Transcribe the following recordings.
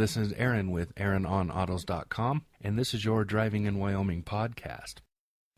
this is Aaron with AaronOnAutos.com, and this is your Driving in Wyoming podcast.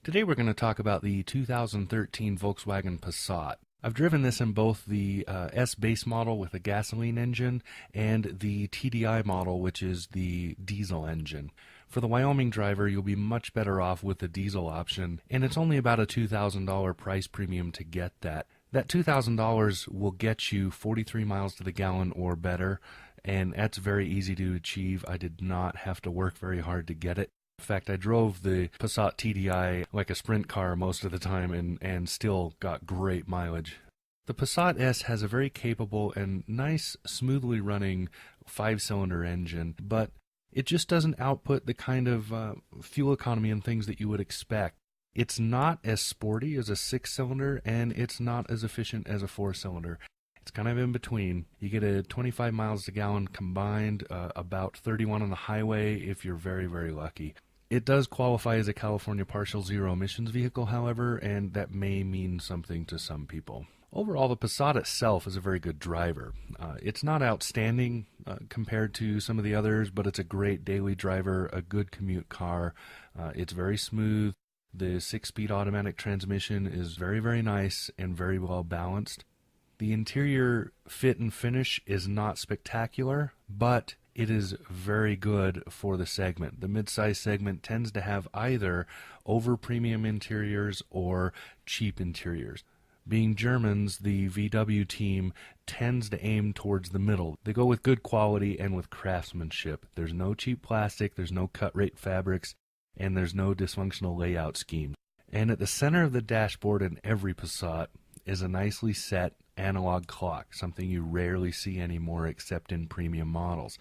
Today we're going to talk about the 2013 Volkswagen Passat. I've driven this in both the S-Base model with a gasoline engine and the TDI model, which is the diesel engine. For the Wyoming driver, you'll be much better off with the diesel option, and it's only about a $2,000 price premium to get that. That $2,000 will get you 43 miles to the gallon or better, and that's very easy to achieve. I did not have to work very hard to get it. In fact, I drove the Passat TDI like a sprint car most of the time and still got great mileage. The Passat S has a very capable and nice, smoothly running 5-cylinder engine, but it just doesn't output the kind of fuel economy and things that you would expect. It's not as sporty as a 6-cylinder, and it's not as efficient as a 4-cylinder. It's kind of in between. You get a 25 miles to gallon combined, about 31 on the highway if you're very, very lucky. It does qualify as a California partial zero emissions vehicle, however, and that may mean something to some people. Overall, the Passat itself is a very good driver. It's not outstanding compared to some of the others, but it's a great daily driver, a good commute car. It's very smooth. The 6-speed automatic transmission is very, very nice and very well balanced. The interior fit and finish is not spectacular, but it is very good for the segment. The midsize segment tends to have either over-premium interiors or cheap interiors. Being Germans, the VW team tends to aim towards the middle. They go with good quality and with craftsmanship. There's no cheap plastic, there's no cut-rate fabrics, and there's no dysfunctional layout schemes. And at the center of the dashboard in every Passat is a nicely set analog clock, something you rarely see anymore except in premium models.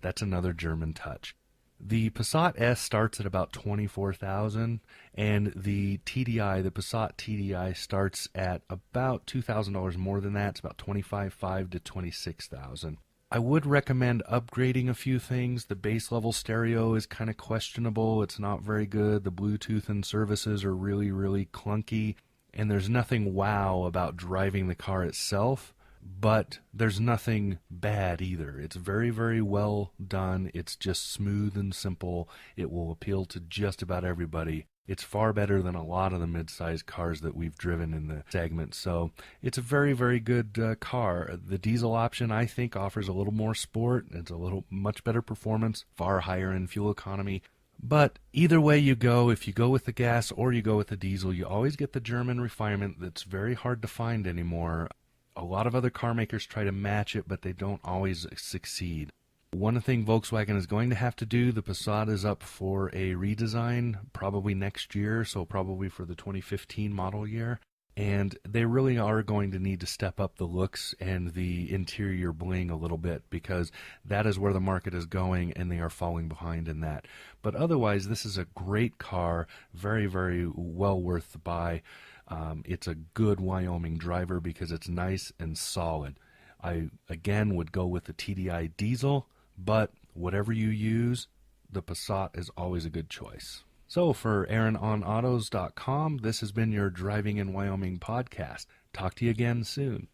That's another German touch. The Passat S starts at about $24,000, and the TDI, the Passat TDI, starts at about $2,000 more than that. It's about $25,500 to $26,000. I would recommend upgrading a few things. The base level stereo is kind of questionable. It's not very good. The Bluetooth and services are really, really clunky. And there's nothing wow about driving the car itself, but there's nothing bad either. It's very, very well done. It's just smooth and simple. It will appeal to just about everybody. It's far better than a lot of the mid-sized cars that we've driven in the segment. So it's a very, very good car. The diesel option, I think, offers a little more sport. It's a little much better performance, far higher in fuel economy. But either way you go, if you go with the gas or you go with the diesel, you always get the German refinement that's very hard to find anymore. A lot of other car makers try to match it, but they don't always succeed. One thing Volkswagen is going to have to do, the Passat is up for a redesign probably next year, so probably for the 2015 model year. And they really are going to need to step up the looks and the interior bling a little bit, because that is where the market is going and they are falling behind in that. But otherwise, this is a great car, very, very well worth the buy. It's a good Wyoming driver because it's nice and solid. I, again, would go with the TDI diesel, but whatever you use, the Passat is always a good choice. So for AaronOnAutos.com, this has been your Driving in Wyoming podcast. Talk to you again soon.